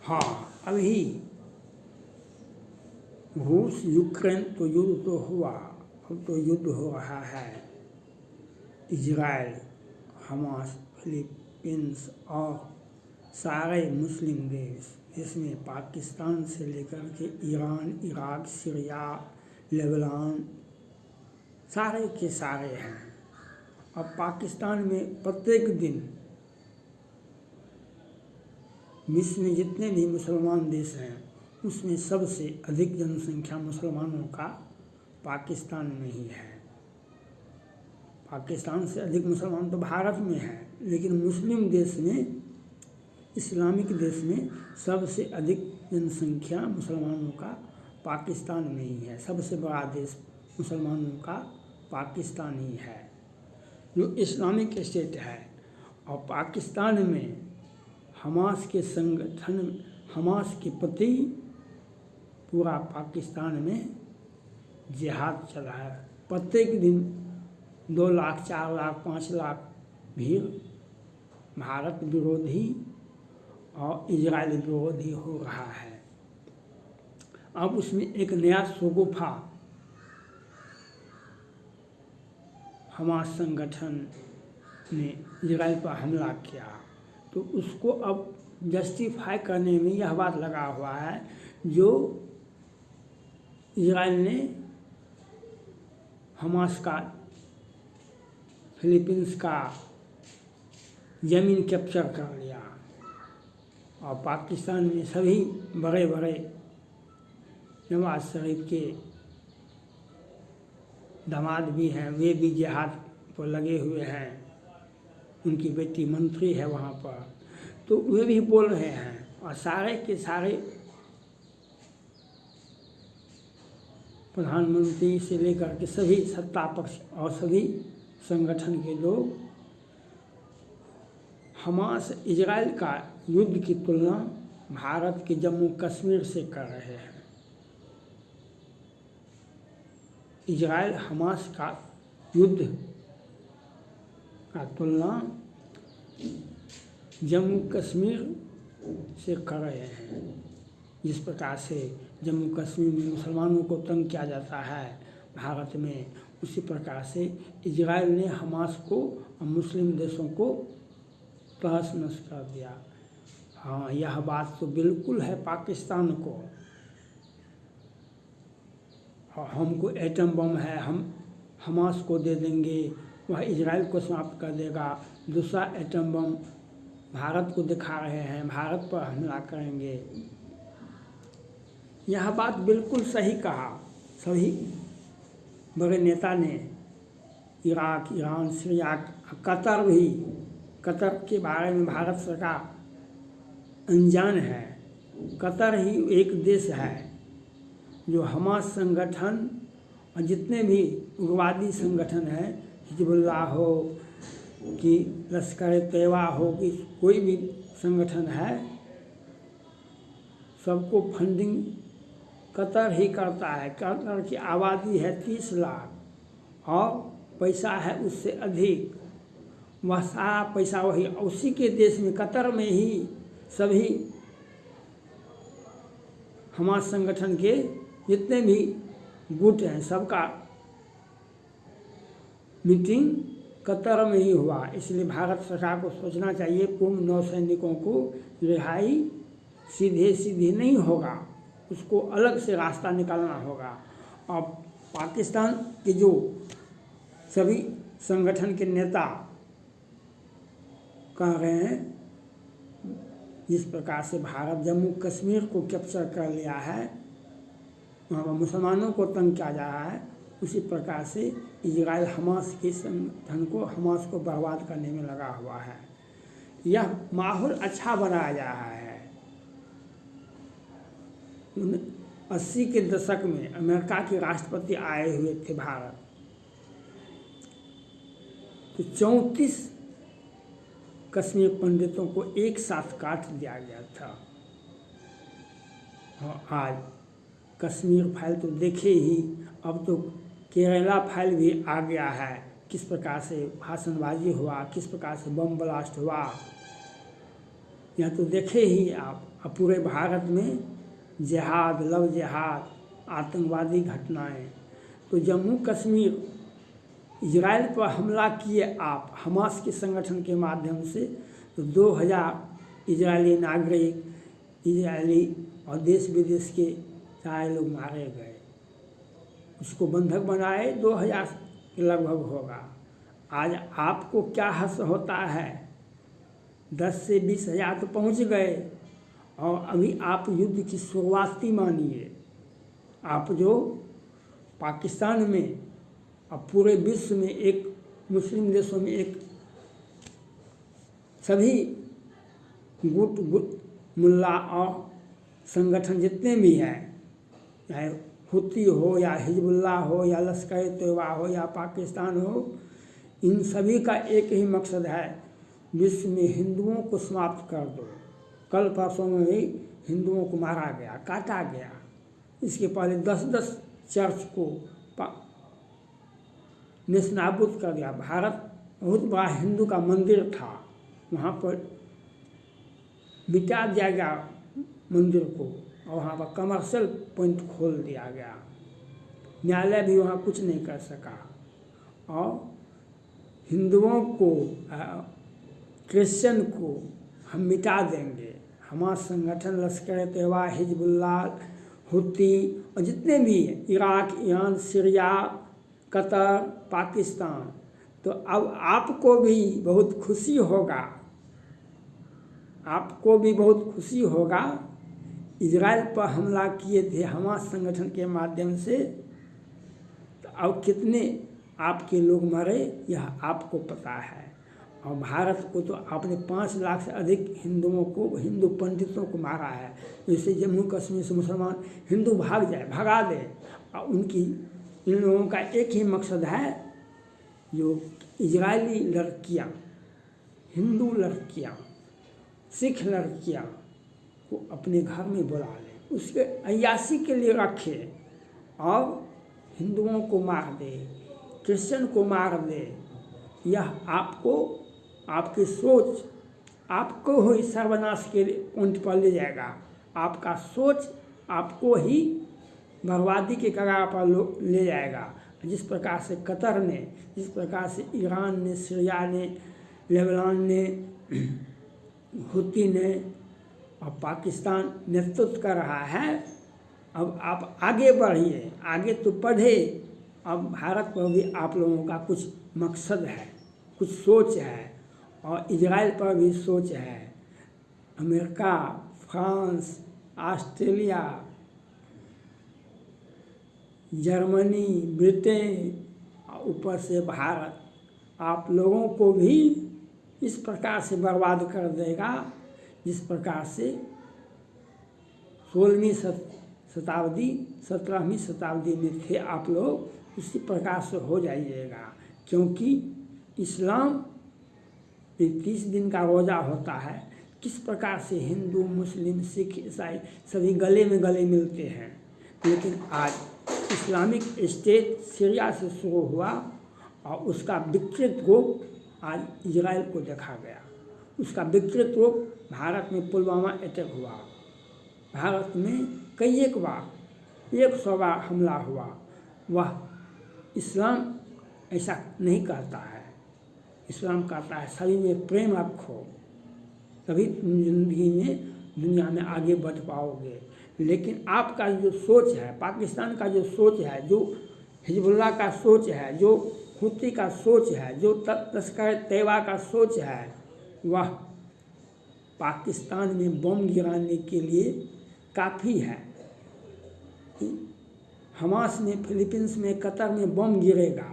हाँ, अभी रूस यूक्रेन तो युद्ध तो हुआ, अब तो युद्ध हो रहा है इजराइल, हमास, फिलीपींस और सारे मुस्लिम देश, जिसमें पाकिस्तान से लेकर के ईरान, इराक, सीरिया, लेबनान सारे के सारे हैं। अब पाकिस्तान में प्रत्येक दिन विश्व में जितने भी मुसलमान देश हैं उसमें सबसे अधिक जनसंख्या मुसलमानों का पाकिस्तान में ही है। पाकिस्तान से अधिक मुसलमान तो भारत में है, लेकिन मुस्लिम देश में, इस्लामिक देश में सबसे अधिक जनसंख्या मुसलमानों का पाकिस्तान में ही है। सबसे बड़ा देश मुसलमानों का पाकिस्तान ही है, जो इस्लामिक स्टेट है। और पाकिस्तान में हमास के संगठन, हमास के प्रति पूरा पाकिस्तान में जिहाद चला है। प्रत्येक दिन 2 लाख, 4 लाख, 5 लाख भीड़ भारत विरोधी और इजराइल विरोधी हो रहा है। अब उसमें एक नया शगुफा हमास संगठन ने इजराइल पर हमला किया, तो उसको अब जस्टिफाई करने में यह बात लगा हुआ है, जो इजराइल ने हमास का, फिलीपींस का ज़मीन कैप्चर कर लिया और पाकिस्तान में सभी बड़े बड़े नवाज शरीफ के दामाद भी हैं, वे भी जिहाद पर लगे हुए हैं। उनकी बेटी मंत्री है वहाँ पर, तो वे भी बोल रहे हैं। और सारे के सारे प्रधानमंत्री से लेकर के सभी सत्ता पक्ष और सभी संगठन के लोग हमास इजराइल का युद्ध की तुलना भारत के जम्मू कश्मीर से कर रहे हैं। इजराइल हमास का युद्ध का तुलना जम्मू कश्मीर से कर रहे हैं। जिस प्रकार से जम्मू कश्मीर में मुसलमानों को तंग किया जाता है भारत में, उसी प्रकार से इजराइल ने हमास को और मुस्लिम देशों को तहस नहस कर दिया। हाँ, यह बात तो बिल्कुल है पाकिस्तान को। हमको एटम बम है, हम हमास को दे देंगे, वह इजराइल को समाप्त कर देगा। दूसरा एटम बम भारत को दिखा रहे हैं, भारत पर हमला करेंगे। यह बात बिल्कुल सही कहा सभी बड़े नेता ने। इराक, ईरान, सीरिया, कतर भी, कतर के बारे में भारत सरकार अनजान है। कतर ही एक देश है जो हमास संगठन और जितने भी उग्रवादी संगठन हैं, हिजबुल्लाह हो कि लश्कर तैयबा हो कि कोई भी संगठन है, सबको फंडिंग कतर ही करता है। कतर की आबादी है 30 लाख और पैसा है उससे अधिक। वह सारा पैसा वही उसी के देश में, कतर में ही सभी हमास संगठन के जितने भी गुट हैं सबका मीटिंग कतर में ही हुआ। इसलिए भारत सरकार को सोचना चाहिए, पूर्व नौसैनिकों को रिहाई सीधे सीधे नहीं होगा, उसको अलग से रास्ता निकालना होगा। और पाकिस्तान के जो सभी संगठन के नेता कह रहे हैं, जिस प्रकार से भारत जम्मू कश्मीर को कैप्चर कर लिया है, वहाँ मुसलमानों को तंग किया जा रहा है, उसी प्रकार से इजराइल हमास के संगठन को, हमास को बर्बाद करने में लगा हुआ है। यह माहौल अच्छा बनाया जा रहा है। 80 के दशक में अमेरिका के राष्ट्रपति आए हुए थे भारत, तो 34 कश्मीर पंडितों को एक साथ काट दिया गया था। और आज कश्मीर फाइल तो देखे ही, अब तो केरला फाइल भी आ गया है। किस प्रकार से भाषणबाजी हुआ, किस प्रकार से बम ब्लास्ट हुआ, यह तो देखे ही आप। अब पूरे भारत में जिहाद, लव जिहाद, आतंकवादी घटनाएं। तो जम्मू कश्मीर इजराइल पर हमला किए आप हमास के संगठन के माध्यम से, तो 2000 इजरायली नागरिक, इजरायली और देश विदेश के सारे लोग मारे गए। उसको बंधक बनाए 2000 के लगभग होगा। आज आपको क्या हर्ष होता है? 10 से 20 हज़ार तो पहुँच गए और अभी आप युद्ध की शुरुआत ही मानिए। आप जो पाकिस्तान में और पूरे विश्व में, एक मुस्लिम देशों में, एक सभी गुट मुल्ला और संगठन जितने भी हैं, चाहे हुती हो या हिजबुल्लाह हो या लश्कर तैयबा हो या पाकिस्तान हो, इन सभी का एक ही मकसद है, विश्व में हिंदुओं को समाप्त कर दो। कल परसों में ही हिंदुओं को मारा गया, काटा गया। इसके पहले 10-10 चर्च को नेस्तनाबूद कर दिया। भारत बहुत बड़ा हिंदू का मंदिर था, वहाँ पर मिटा दिया गया मंदिर को और वहाँ पर कमर्शियल पॉइंट खोल दिया गया। न्यायालय भी वहाँ कुछ नहीं कर सका। और हिंदुओं को, क्रिश्चियन को हम मिटा देंगे। हमारा संगठन लश्कर तैयबा, हिजबुल्लाह, हुती और जितने भी Iraq, Iran, Syria, Qatar, Pakistan, तो अब आपको भी बहुत खुशी होगा, आपको भी बहुत खुशी होगा। इजराइल पर हमला किए थे हमास संगठन के माध्यम से, तो अब कितने आपके लोग मरे यह आपको पता है। और भारत को तो आपने 5 लाख से अधिक हिंदुओं को, हिंदू पंडितों को मारा है। जैसे जम्मू कश्मीर से मुसलमान हिंदू भाग जाए, भगा दे, और उनकी, इन लोगों का एक ही मकसद है, जो इजरायली लड़कियां, हिंदू लड़कियां, सिख लड़कियां को अपने घर में बुला ले, उसके अय्याशी के लिए रखे और हिंदुओं को मार दे, क्रिश्चियन को मार दे। यह आपको, आपकी सोच आपको ही सर्वनाश के पॉइंट पर ले जाएगा। आपका सोच आपको ही बर्बादी के कगार पर ले जाएगा। जिस प्रकार से कतर ने, जिस प्रकार से ईरान ने, सीरिया ने, लेबनान ने, हुती ने और पाकिस्तान नेतृत्व कर रहा है, अब आप आगे बढ़िए, आगे तो बढ़े। अब भारत पर भी आप लोगों का कुछ मकसद है, कुछ सोच है, और इजराइल पर भी सोच है। America, France, Australia, Germany, Britain, ऊपर से भारत, आप लोगों को भी इस प्रकार से बर्बाद कर देगा जिस प्रकार से 16वीं शताब्दी, 17वीं शताब्दी में थे आप लोग, उसी प्रकार से हो जाइएगा। क्योंकि इस्लाम 30 दिन का रोज़ा होता है। किस प्रकार से हिंदू, मुस्लिम, सिख, ईसाई सभी गले में गले मिलते हैं, लेकिन आज इस्लामिक स्टेट सीरिया से शुरू हुआ और उसका विकृत रूप आज इजराइल को देखा गया। उसका विकृत रूप भारत में पुलवामा अटैक हुआ, भारत में कई एक बार 100 बार हमला हुआ। वह इस्लाम ऐसा नहीं कहता है। इस्लाम कहता है सभी में प्रेम रखो, तभी तुम जिंदगी में, दुनिया में आगे बढ़ पाओगे। लेकिन आपका जो सोच है, पाकिस्तान का जो सोच है, जो हिजबुल्लाह का सोच है, जो हुती का सोच है, जो लश्कर तैयबा का सोच है, वह पाकिस्तान में बम गिराने के लिए काफ़ी है। हमास में, फिलीपींस में, कतर में बम गिरेगा,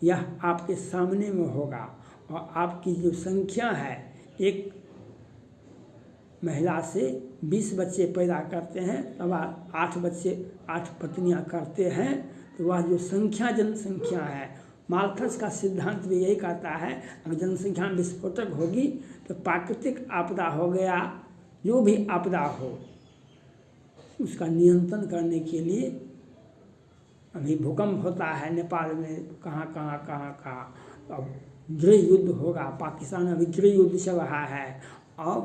यह आपके सामने में होगा। और आपकी जो संख्या है, एक महिला से 20 बच्चे पैदा करते हैं, तब 8 बच्चे, 8 पत्नियां करते हैं, तो वह जो संख्या, जनसंख्या है, माल्थस का सिद्धांत भी यही कहता है, अगर जनसंख्या विस्फोटक होगी तो प्राकृतिक आपदा हो गया, जो भी आपदा हो, उसका नियंत्रण करने के लिए, अभी भूकंप होता है नेपाल में, कहाँ, अब गृह युद्ध होगा, पाकिस्तान अभी गृह युद्ध चल रहा है, और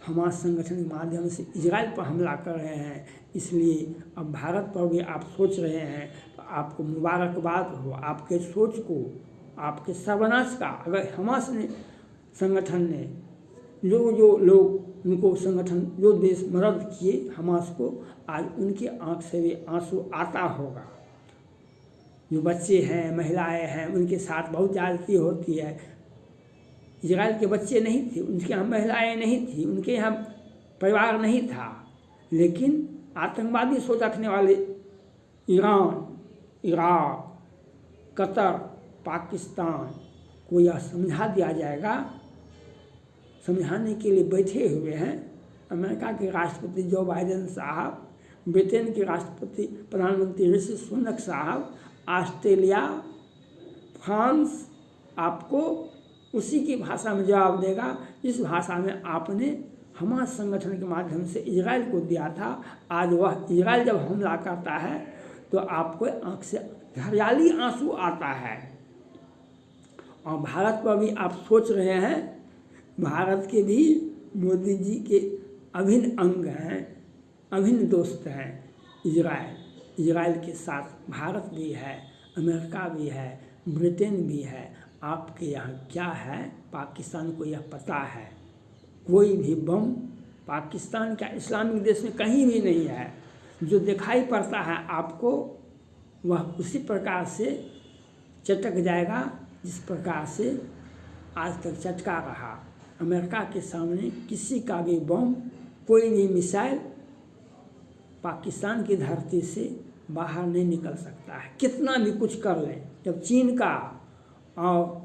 हमास संगठन के माध्यम से इजराइल पर हमला कर रहे हैं, इसलिए अब भारत पर भी आप सोच रहे हैं तो आपको मुबारकबाद हो, आपके सोच को, आपके सर्वनाश का। अगर हमास ने संगठन ने जो लोग उनको संगठन जो देश मदद किए हमास को, आज उनकी आंख से भी आंसू आता होगा। जो बच्चे हैं, महिलाएं हैं, उनके साथ बहुत ज्यादती होती है। इजराइल के बच्चे नहीं थे, उनके यहाँ महिलाएं नहीं थी, उनके यहाँ परिवार नहीं था, लेकिन आतंकवादी सोच रखने वाले ईरान, इराक, कतर, पाकिस्तान को यह समझा दिया जाएगा, समझाने के लिए बैठे हुए हैं अमेरिका के राष्ट्रपति जो बाइडेन साहब, ब्रिटेन के राष्ट्रपति प्रधानमंत्री ऋषि सुनक साहब, ऑस्ट्रेलिया, फ्रांस आपको उसी की भाषा में जवाब देगा जिस भाषा में आपने हमास संगठन के माध्यम से इजराइल को दिया था। आज वह इजराइल जब हमला करता है तो आपको आंख से हरियाली आंसू आता है। और भारत पर भी आप सोच रहे हैं, भारत के भी मोदी जी के अभिन्न अंग हैं, अभिन्न दोस्त हैं इजराइल। इजराइल के साथ भारत भी है, अमेरिका भी है, ब्रिटेन भी है। आपके यहाँ क्या है पाकिस्तान को यह पता है। कोई भी बम पाकिस्तान का इस्लामिक देश में कहीं भी नहीं है। जो दिखाई पड़ता है आपको वह उसी प्रकार से चटक जाएगा जिस प्रकार से आज तक चटका रहा। अमेरिका के सामने किसी का भी बम, कोई भी मिसाइल पाकिस्तान की धरती से बाहर नहीं निकल सकता है, कितना भी कुछ कर ले। जब चीन का और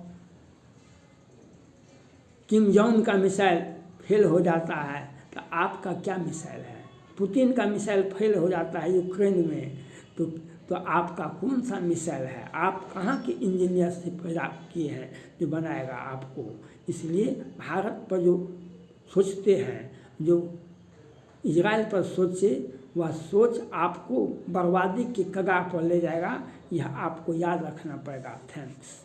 किम जोंग का मिसाइल फेल हो जाता है तो आपका क्या मिसाइल है। पुतिन का मिसाइल फेल हो जाता है यूक्रेन में तो आपका कौन सा मिसाइल है। आप कहाँ के इंजीनियर से पैदा किए हैं जो बनाएगा आपको। इसलिए भारत पर जो सोचते हैं, जो इजराइल पर सोचे, वह सोच आपको बर्बादी की कगार पर ले जाएगा। यह आपको याद रखना पड़ेगा। थैंक्स।